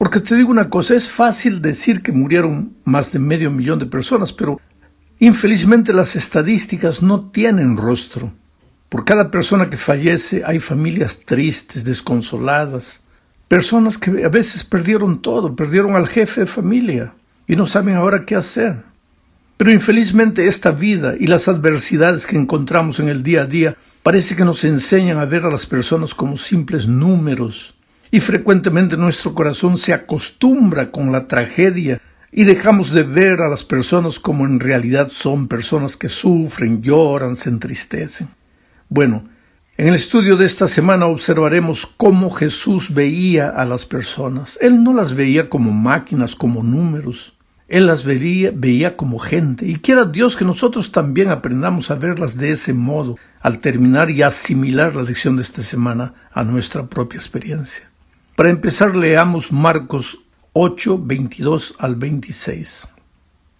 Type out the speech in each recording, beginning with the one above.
Porque te digo una cosa, es fácil decir que murieron más de 500.000 de personas, pero infelizmente las estadísticas no tienen rostro. Por cada persona que fallece hay familias tristes, desconsoladas, personas que a veces perdieron todo, perdieron al jefe de familia y no saben ahora qué hacer. Pero infelizmente esta vida y las adversidades que encontramos en el día a día parece que nos enseñan a ver a las personas como simples números. Y frecuentemente nuestro corazón se acostumbra con la tragedia y dejamos de ver a las personas como en realidad son, personas que sufren, lloran, se entristecen. Bueno, en el estudio de esta semana observaremos cómo Jesús veía a las personas. Él no las veía como máquinas, como números. Él las veía como gente. Y quiera Dios que nosotros también aprendamos a verlas de ese modo al terminar y asimilar la lección de esta semana a nuestra propia experiencia. Para empezar, leamos Marcos 8, 22 al 26.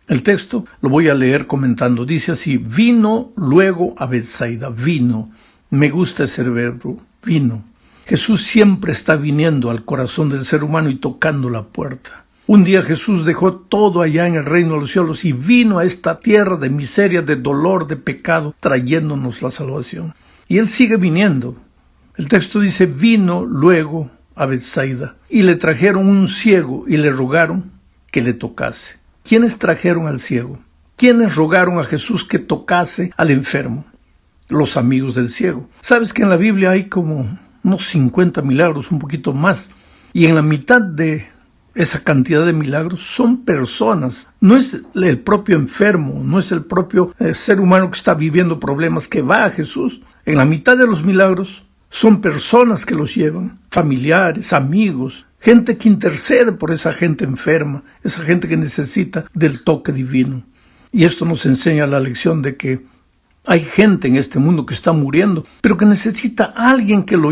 El texto lo voy a leer comentando. Dice así: vino luego a Betsaida. Vino. Me gusta ese verbo. Vino. Jesús siempre está viniendo al corazón del ser humano y tocando la puerta. Un día Jesús dejó todo allá en el reino de los cielos y vino a esta tierra de miseria, de dolor, de pecado, trayéndonos la salvación. Y Él sigue viniendo. El texto dice: vino luego a Betsaida, y le trajeron un ciego y le rogaron que le tocase. ¿Quiénes trajeron al ciego? ¿Quiénes rogaron a Jesús que tocase al enfermo? Los amigos del ciego. ¿Sabes que en la Biblia hay como unos 50 milagros, un poquito más? Y en la mitad de esa cantidad de milagros son personas. No es el propio enfermo, no es el propio ser humano que está viviendo problemas que va a Jesús. En la mitad de los milagros son personas que los llevan, familiares, amigos, gente que intercede por esa gente enferma, esa gente que necesita del toque divino. Y esto nos enseña la lección de que hay gente en este mundo que está muriendo, pero que necesita a alguien que la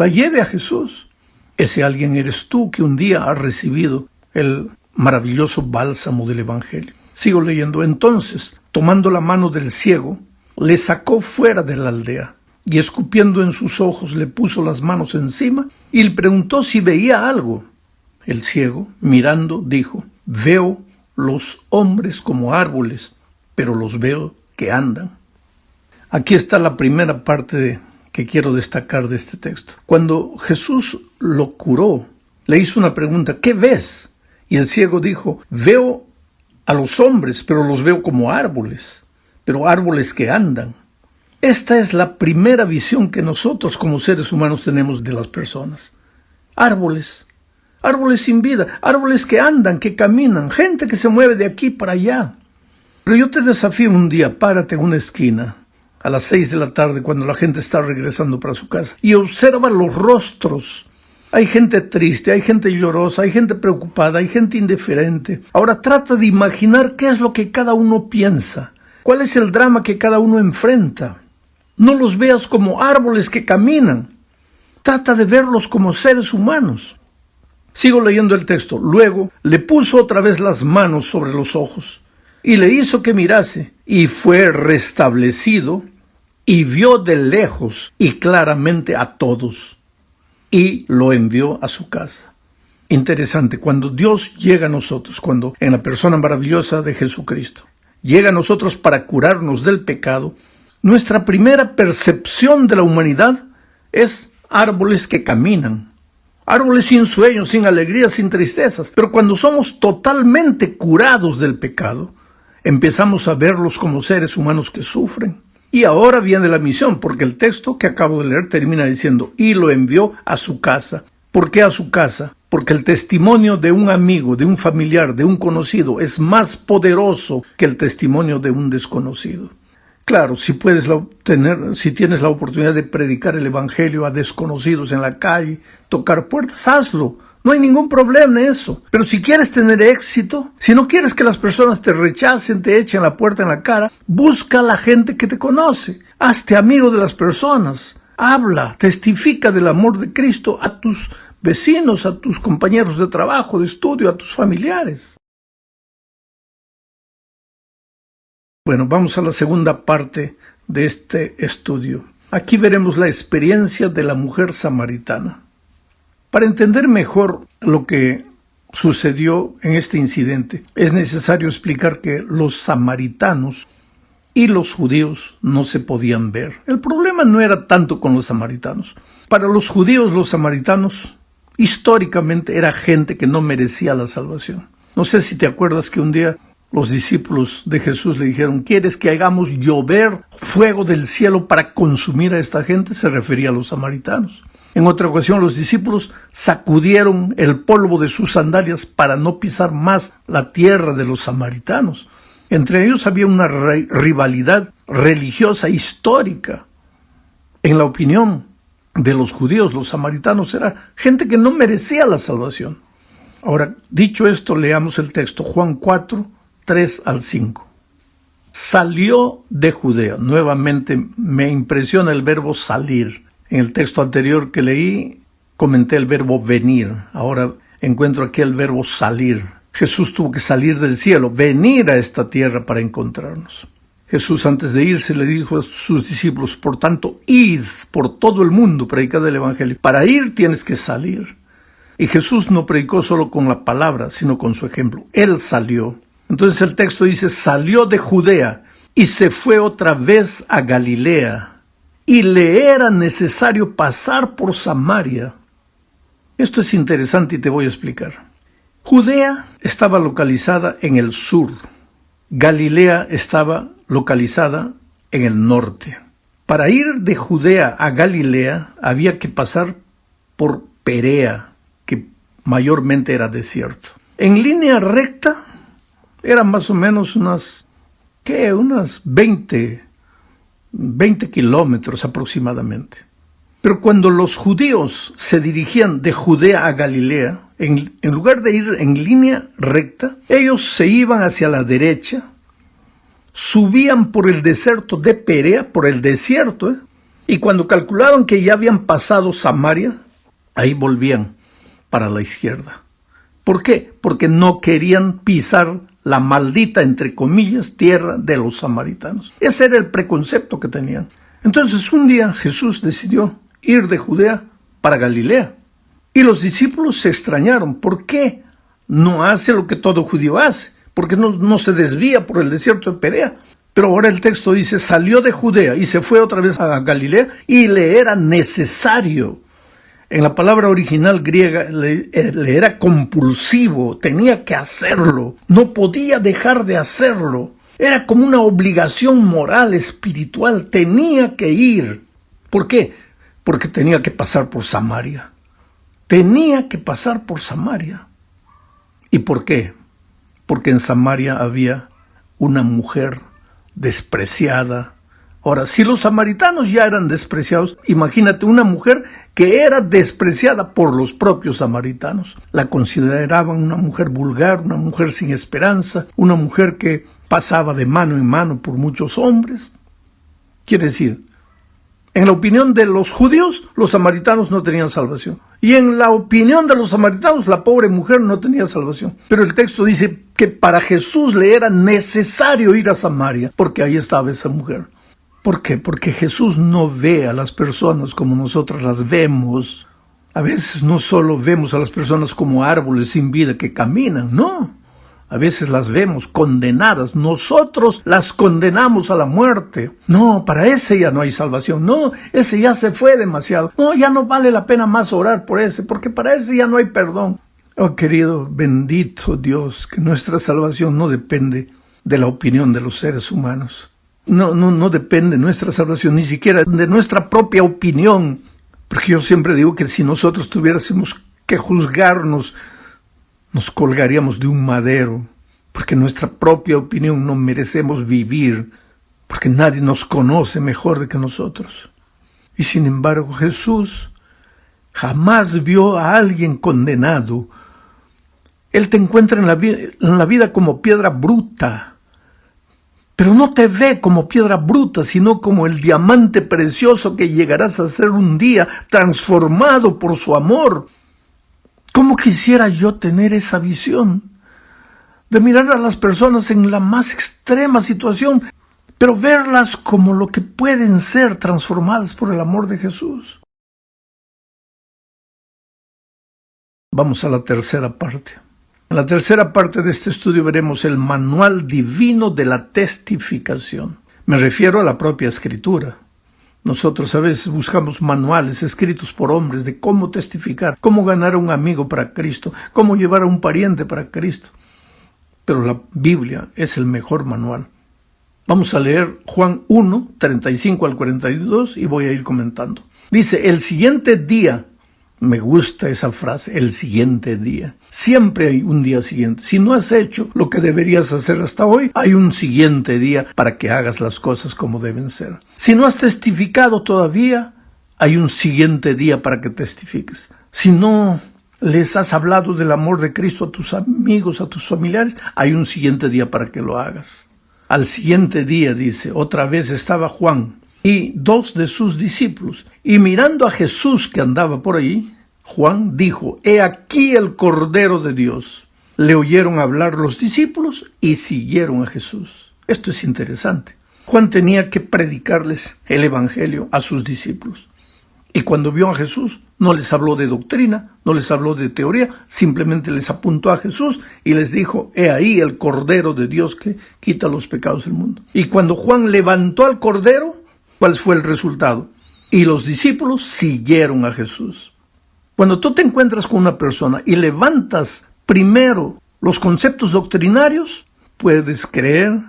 lleve a Jesús. Ese alguien eres tú, que un día has recibido el maravilloso bálsamo del Evangelio. Sigo leyendo. Entonces, tomando la mano del ciego, le sacó fuera de la aldea. Y escupiendo en sus ojos le puso las manos encima y le preguntó si veía algo. El ciego, mirando, dijo: veo los hombres como árboles, pero los veo que andan. Aquí está la primera parte que quiero destacar de este texto. Cuando Jesús lo curó, le hizo una pregunta: ¿qué ves? Y el ciego dijo: veo a los hombres, pero los veo como árboles, pero árboles que andan. Esta es la primera visión que nosotros como seres humanos tenemos de las personas. Árboles sin vida, árboles que andan, que caminan, gente que se mueve de aquí para allá. Pero yo te desafío un día, párate en una esquina a las 6 de la tarde cuando la gente está regresando para su casa y observa los rostros. Hay gente triste, hay gente llorosa, hay gente preocupada, hay gente indiferente. Ahora trata de imaginar qué es lo que cada uno piensa, cuál es el drama que cada uno enfrenta. No los veas como árboles que caminan. Trata de verlos como seres humanos. Sigo leyendo el texto. Luego le puso otra vez las manos sobre los ojos y le hizo que mirase, y fue restablecido y vio de lejos y claramente a todos, y lo envió a su casa. Interesante, cuando Dios llega a nosotros, cuando en la persona maravillosa de Jesucristo llega a nosotros para curarnos del pecado, nuestra primera percepción de la humanidad es árboles que caminan, árboles sin sueños, sin alegrías, sin tristezas. Pero cuando somos totalmente curados del pecado, empezamos a verlos como seres humanos que sufren. Y ahora viene la misión, porque el texto que acabo de leer termina diciendo: y lo envió a su casa. ¿Por qué a su casa? Porque el testimonio de un amigo, de un familiar, de un conocido, es más poderoso que el testimonio de un desconocido. Claro, si tienes la oportunidad de predicar el Evangelio a desconocidos en la calle, tocar puertas, hazlo. No hay ningún problema en eso. Pero si quieres tener éxito, si no quieres que las personas te rechacen, te echen la puerta en la cara, busca a la gente que te conoce. Hazte amigo de las personas. Habla, testifica del amor de Cristo a tus vecinos, a tus compañeros de trabajo, de estudio, a tus familiares. Bueno, vamos a la segunda parte de este estudio. Aquí veremos la experiencia de la mujer samaritana. Para entender mejor lo que sucedió en este incidente, es necesario explicar que los samaritanos y los judíos no se podían ver. El problema no era tanto con los samaritanos. Para los judíos, los samaritanos históricamente era gente que no merecía la salvación. No sé si te acuerdas que un día los discípulos de Jesús le dijeron: ¿quieres que hagamos llover fuego del cielo para consumir a esta gente? Se refería a los samaritanos. En otra ocasión, los discípulos sacudieron el polvo de sus sandalias para no pisar más la tierra de los samaritanos. Entre ellos había una rivalidad religiosa histórica. En la opinión de los judíos, los samaritanos era gente que no merecía la salvación. Ahora, dicho esto, leamos el texto, Juan 4, 3 al 5. Salió de Judea. Nuevamente me impresiona el verbo salir. En el texto anterior que leí, comenté el verbo venir. Ahora encuentro aquí el verbo salir. Jesús tuvo que salir del cielo, venir a esta tierra para encontrarnos. Jesús, antes de irse, le dijo a sus discípulos: por tanto, id por todo el mundo, predicad el evangelio. Para ir tienes que salir. Y Jesús no predicó solo con la palabra, sino con su ejemplo. Él salió. Entonces el texto dice: salió de Judea y se fue otra vez a Galilea. Y le era necesario pasar por Samaria. Esto es interesante y te voy a explicar. Judea estaba localizada en el sur. Galilea estaba localizada en el norte. Para ir de Judea a Galilea había que pasar por Perea, que mayormente era desierto. En línea recta eran más o menos unas 20 kilómetros aproximadamente. Pero cuando los judíos se dirigían de Judea a Galilea, en lugar de ir en línea recta, ellos se iban hacia la derecha, subían por el desierto de Perea, por el desierto, y cuando calculaban que ya habían pasado Samaria, ahí volvían para la izquierda. ¿Por qué? Porque no querían pisar la maldita, entre comillas, tierra de los samaritanos. Ese era el preconcepto que tenían. Entonces un día Jesús decidió ir de Judea para Galilea. Y los discípulos se extrañaron. ¿Por qué no hace lo que todo judío hace? ¿Por qué no se desvía por el desierto de Perea? Pero ahora el texto dice: salió de Judea y se fue otra vez a Galilea y le era necesario. En la palabra original griega le era compulsivo, tenía que hacerlo, no podía dejar de hacerlo. Era como una obligación moral, espiritual, tenía que ir. ¿Por qué? Porque tenía que pasar por Samaria. Tenía que pasar por Samaria. ¿Y por qué? Porque en Samaria había una mujer despreciada. Ahora, si los samaritanos ya eran despreciados, imagínate una mujer que era despreciada por los propios samaritanos. La consideraban una mujer vulgar, una mujer sin esperanza, una mujer que pasaba de mano en mano por muchos hombres. Quiere decir, en la opinión de los judíos, los samaritanos no tenían salvación. Y en la opinión de los samaritanos, la pobre mujer no tenía salvación. Pero el texto dice que para Jesús le era necesario ir a Samaria, porque ahí estaba esa mujer. ¿Por qué? Porque Jesús no ve a las personas como nosotros las vemos. A veces no solo vemos a las personas como árboles sin vida que caminan, no. A veces las vemos condenadas. Nosotros las condenamos a la muerte. No, para ese ya no hay salvación. No, ese ya se fue demasiado. No, ya no vale la pena más orar por ese, porque para ese ya no hay perdón. Oh, querido, bendito Dios, que nuestra salvación no depende de la opinión de los seres humanos. No depende nuestra salvación, ni siquiera de nuestra propia opinión. Porque yo siempre digo que si nosotros tuviésemos que juzgarnos, nos colgaríamos de un madero. Porque nuestra propia opinión no merecemos vivir. Porque nadie nos conoce mejor de que nosotros. Y sin embargo, Jesús jamás vio a alguien condenado. Él te encuentra en la vida como piedra bruta. Pero no te ve como piedra bruta, sino como el diamante precioso que llegarás a ser un día, transformado por su amor. ¿Cómo quisiera yo tener esa visión? De mirar a las personas en la más extrema situación, pero verlas como lo que pueden ser, transformadas por el amor de Jesús. Vamos a la tercera parte. En la tercera parte de este estudio veremos el manual divino de la testificación. Me refiero a la propia Escritura. Nosotros a veces buscamos manuales escritos por hombres de cómo testificar, cómo ganar a un amigo para Cristo, cómo llevar a un pariente para Cristo. Pero la Biblia es el mejor manual. Vamos a leer Juan 1, 35 al 42 y voy a ir comentando. Dice, el siguiente día, me gusta esa frase, el siguiente día. Siempre hay un día siguiente. Si no has hecho lo que deberías hacer hasta hoy, hay un siguiente día para que hagas las cosas como deben ser. Si no has testificado todavía, hay un siguiente día para que testifiques. Si no les has hablado del amor de Cristo a tus amigos, a tus familiares, hay un siguiente día para que lo hagas. Al siguiente día, dice, otra vez estaba Juan y 2 de sus discípulos. Y mirando a Jesús que andaba por ahí, Juan dijo, he aquí el Cordero de Dios. Le oyeron hablar los discípulos y siguieron a Jesús. Esto es interesante. Juan tenía que predicarles el Evangelio a sus discípulos. Y cuando vio a Jesús, no les habló de doctrina, no les habló de teoría, simplemente les apuntó a Jesús y les dijo, he ahí el Cordero de Dios que quita los pecados del mundo. Y cuando Juan levantó al Cordero, ¿cuál fue el resultado? Y los discípulos siguieron a Jesús. Cuando tú te encuentras con una persona y levantas primero los conceptos doctrinarios, puedes creer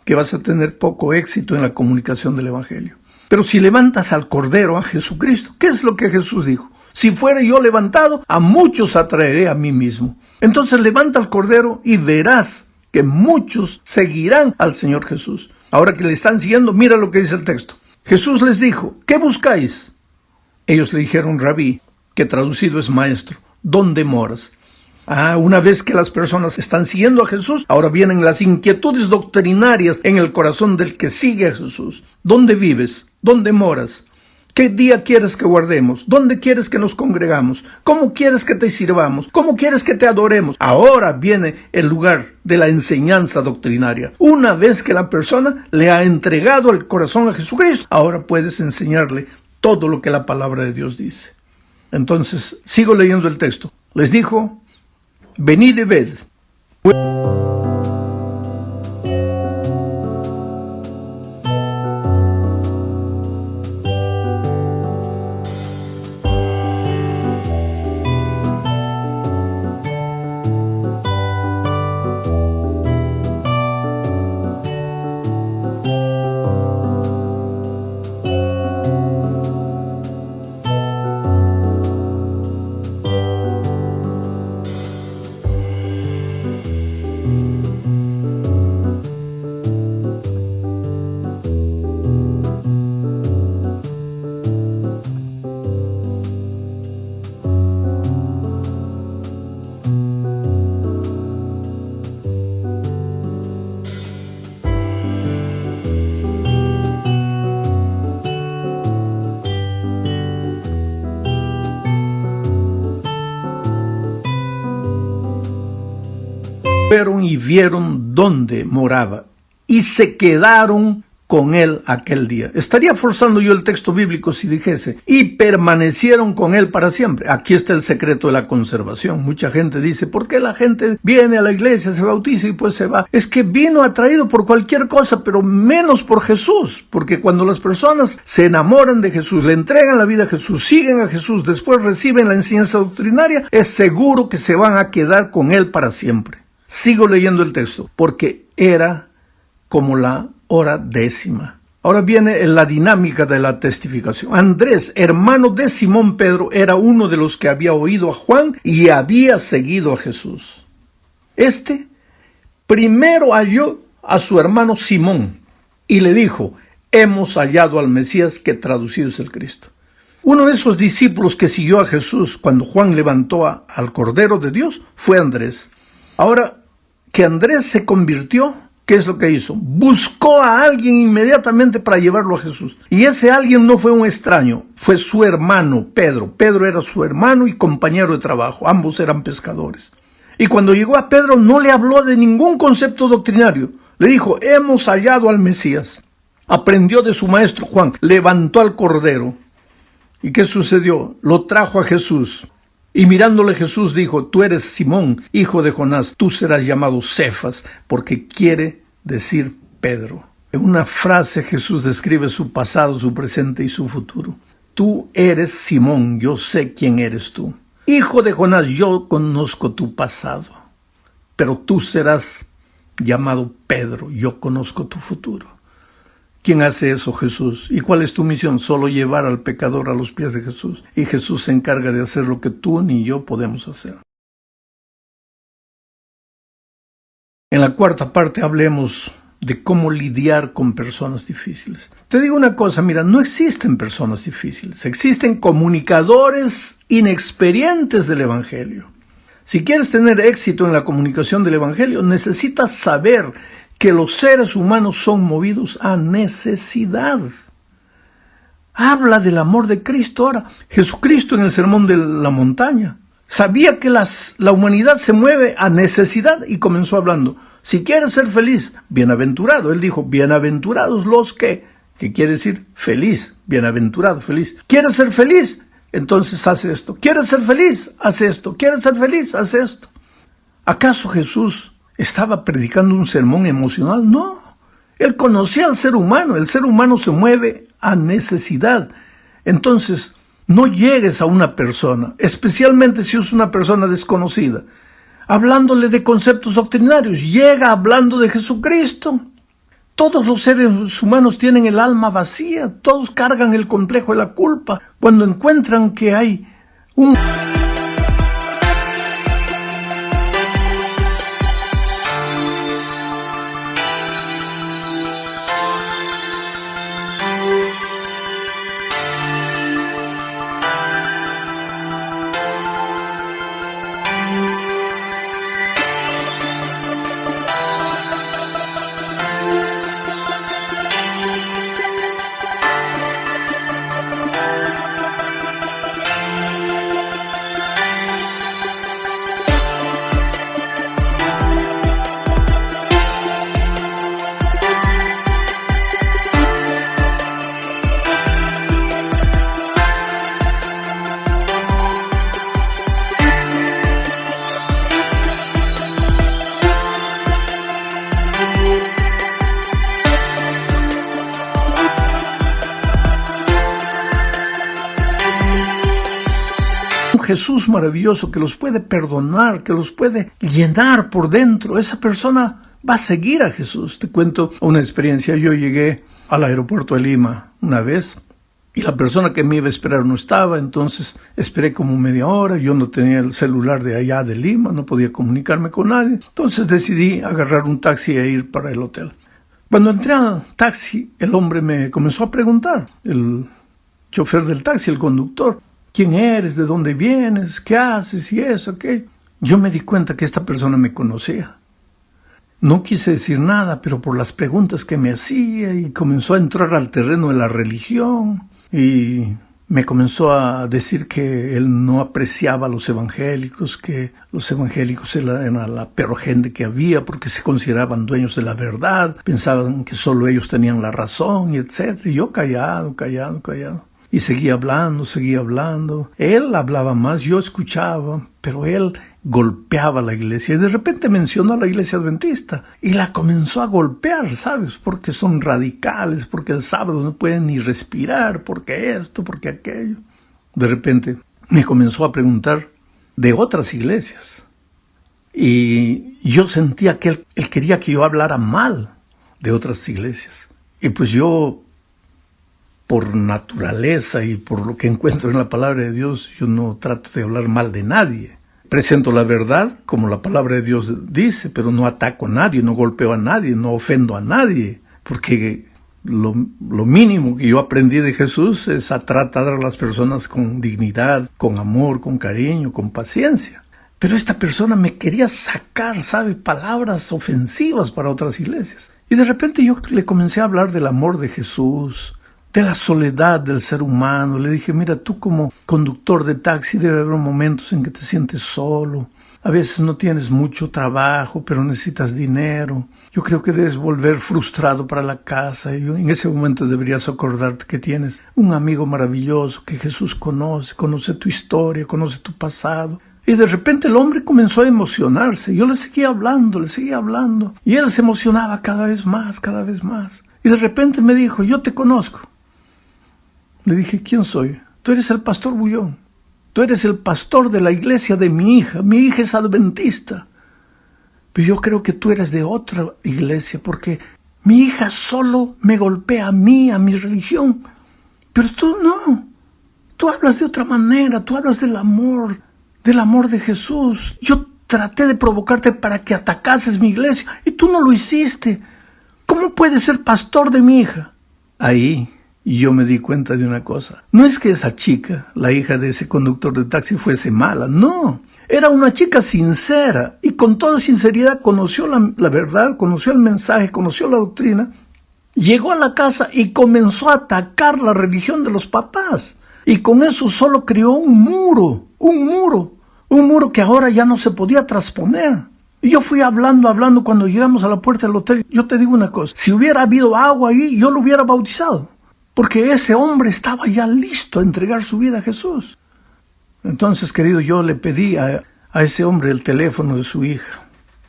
que vas a tener poco éxito en la comunicación del Evangelio. Pero si levantas al Cordero, a Jesucristo, ¿qué es lo que Jesús dijo? Si fuera yo levantado, a muchos atraeré a mí mismo. Entonces levanta al Cordero y verás que muchos seguirán al Señor Jesús. Ahora que le están siguiendo, mira lo que dice el texto. Jesús les dijo, ¿qué buscáis? Ellos le dijeron, Rabí, que traducido es maestro, ¿dónde moras? Una vez que las personas están siguiendo a Jesús, ahora vienen las inquietudes doctrinarias en el corazón del que sigue a Jesús. ¿Dónde vives? ¿Dónde moras? ¿Qué día quieres que guardemos? ¿Dónde quieres que nos congregamos? ¿Cómo quieres que te sirvamos? ¿Cómo quieres que te adoremos? Ahora viene el lugar de la enseñanza doctrinaria. Una vez que la persona le ha entregado el corazón a Jesucristo, ahora puedes enseñarle todo lo que la palabra de Dios dice. Entonces, sigo leyendo el texto. Les dijo, venid y ved. Fueron y vieron dónde moraba y se quedaron con él aquel día. Estaría forzando yo el texto bíblico si dijese, y permanecieron con él para siempre. Aquí está el secreto de la conservación. Mucha gente dice, ¿por qué la gente viene a la iglesia, se bautiza y pues se va? Es que vino atraído por cualquier cosa, pero menos por Jesús. Porque cuando las personas se enamoran de Jesús, le entregan la vida a Jesús, siguen a Jesús, después reciben la enseñanza doctrinaria, es seguro que se van a quedar con él para siempre. Sigo leyendo el texto, porque era como la hora 10. Ahora viene la dinámica de la testificación. Andrés, hermano de Simón Pedro, era uno de los que había oído a Juan y había seguido a Jesús. Este primero halló a su hermano Simón y le dijo, hemos hallado al Mesías, que traducido es el Cristo. Uno de esos discípulos que siguió a Jesús cuando Juan levantó al Cordero de Dios fue Andrés. Ahora que Andrés se convirtió, ¿qué es lo que hizo? Buscó a alguien inmediatamente para llevarlo a Jesús. Y ese alguien no fue un extraño, fue su hermano Pedro. Pedro era su hermano y compañero de trabajo, ambos eran pescadores. Y cuando llegó a Pedro no le habló de ningún concepto doctrinario. Le dijo, hemos hallado al Mesías. Aprendió de su maestro Juan, levantó al Cordero. ¿Y qué sucedió? Lo trajo a Jesús. Y mirándole Jesús dijo: tú eres Simón, hijo de Jonás, tú serás llamado Cefas, porque quiere decir Pedro. En una frase Jesús describe su pasado, su presente y su futuro. Tú eres Simón, yo sé quién eres tú. Hijo de Jonás, yo conozco tu pasado, pero tú serás llamado Pedro, yo conozco tu futuro. ¿Quién hace eso? Jesús. ¿Y cuál es tu misión? Solo llevar al pecador a los pies de Jesús. Y Jesús se encarga de hacer lo que tú ni yo podemos hacer. En la cuarta parte hablemos de cómo lidiar con personas difíciles. Te digo una cosa, mira, no existen personas difíciles. Existen comunicadores inexperientes del Evangelio. Si quieres tener éxito en la comunicación del Evangelio, necesitas saber que los seres humanos son movidos a necesidad. Habla del amor de Cristo. Ahora, Jesucristo en el Sermón de la Montaña sabía que la humanidad se mueve a necesidad y comenzó hablando: si quieres ser feliz, bienaventurado. Él dijo: bienaventurados los que quiere decir feliz, bienaventurado, feliz. ¿Quieres ser feliz? Entonces haz esto. ¿Quieres ser feliz? Haz esto. ¿Quieres ser feliz? Haz esto. ¿Acaso Jesús estaba predicando un sermón emocional? No. Él conocía al ser humano. El ser humano se mueve a necesidad. Entonces, no llegues a una persona, especialmente si es una persona desconocida, hablándole de conceptos doctrinarios. Llega hablando de Jesucristo. Todos los seres humanos tienen el alma vacía. Todos cargan el complejo de la culpa. Cuando encuentran que hay un... Jesús maravilloso que los puede perdonar, que los puede llenar por dentro. Esa persona va a seguir a Jesús. Te cuento una experiencia. Yo llegué al aeropuerto de Lima una vez y la persona que me iba a esperar no estaba. Entonces esperé como media hora. Yo no tenía el celular de allá de Lima, no podía comunicarme con nadie. Entonces decidí agarrar un taxi e ir para el hotel. Cuando entré al taxi, el hombre me comenzó a preguntar, el chofer del taxi, el conductor: ¿quién eres? ¿De dónde vienes? ¿Qué haces? Y eso, ¿qué? Yo me di cuenta que esta persona me conocía. No quise decir nada, pero por las preguntas que me hacía, y comenzó a entrar al terreno de la religión, y me comenzó a decir que él no apreciaba a los evangélicos, que los evangélicos eran la peor gente que había porque se consideraban dueños de la verdad, pensaban que solo ellos tenían la razón, y etc. Y yo callado. Y seguía hablando. Él hablaba más, yo escuchaba, pero él golpeaba a la iglesia. Y de repente mencionó a la iglesia adventista y la comenzó a golpear, ¿sabes? Porque son radicales, porque el sábado no pueden ni respirar, porque esto, porque aquello. De repente me comenzó a preguntar de otras iglesias. Y yo sentía que él quería que yo hablara mal de otras iglesias. Y pues yo, por naturaleza y por lo que encuentro en la palabra de Dios, yo no trato de hablar mal de nadie. Presento la verdad como la palabra de Dios dice, pero no ataco a nadie, no golpeo a nadie, no ofendo a nadie, porque lo mínimo que yo aprendí de Jesús es a tratar a las personas con dignidad, con amor, con cariño, con paciencia. Pero esta persona me quería sacar, ¿sabe?, palabras ofensivas para otras iglesias. Y de repente yo le comencé a hablar del amor de Jesús, de la soledad del ser humano. Le dije: mira, tú como conductor de taxi debe haber momentos en que te sientes solo, A veces no tienes mucho trabajo, pero necesitas dinero. Yo creo que debes volver frustrado para la casa. Y en ese momento deberías acordarte que tienes un amigo maravilloso que Jesús conoce tu historia, conoce tu pasado. Y de repente el hombre comenzó a emocionarse. Yo le seguía hablando. Y él se emocionaba cada vez más. Y de repente me dijo, yo te conozco. Le dije, ¿quién soy? Tú eres el pastor Bullón. Tú eres el pastor de la iglesia de mi hija. Mi hija es adventista. Pero yo creo que tú eres de otra iglesia, porque mi hija solo me golpea a mí, a mi religión. Pero tú no. Tú hablas de otra manera. Tú hablas del amor de Jesús. Yo traté de provocarte para que atacases mi iglesia y tú no lo hiciste. ¿Cómo puedes ser pastor de mi hija? Ahí yo me di cuenta de una cosa. No es que esa chica, la hija de ese conductor de taxi, fuese mala. No. Era una chica sincera y con toda sinceridad conoció la verdad, conoció el mensaje, conoció la doctrina. Llegó a la casa y comenzó a atacar la religión de los papás. Y con eso solo creó un muro que ahora ya no se podía trasponer. Y yo fui hablando, cuando llegamos a la puerta del hotel, yo te digo una cosa, si hubiera habido agua ahí, yo lo hubiera bautizado, porque ese hombre estaba ya listo a entregar su vida a Jesús. Entonces, querido, yo le pedí a ese hombre el teléfono de su hija,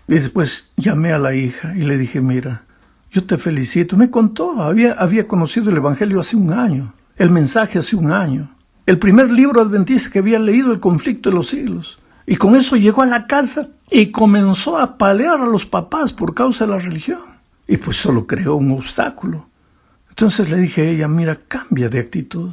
y después llamé a la hija y le dije, mira, yo te felicito. Me contó, había conocido el Evangelio hace un año, el mensaje hace un año, el primer libro adventista que había leído, El conflicto de los siglos. Y con eso llegó a la casa y comenzó a apalear a los papás por causa de la religión. Y pues solo creó un obstáculo. Entonces le dije a ella, mira, cambia de actitud.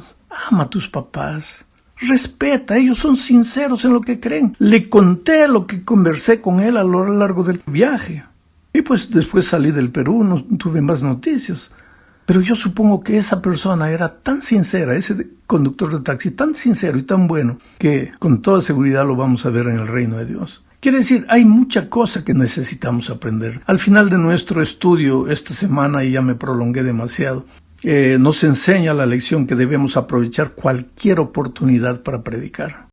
Ama a tus papás. Respeta, ellos son sinceros en lo que creen. Le conté lo que conversé con él a lo largo del viaje. Y pues después salí del Perú, no tuve más noticias. Pero yo supongo que esa persona era tan sincera, ese conductor de taxi, tan sincero y tan bueno, que con toda seguridad lo vamos a ver en el reino de Dios. Quiere decir, hay mucha cosa que necesitamos aprender. Al final de nuestro estudio esta semana, y ya me prolongué demasiado, nos enseña la lección que debemos aprovechar cualquier oportunidad para predicar.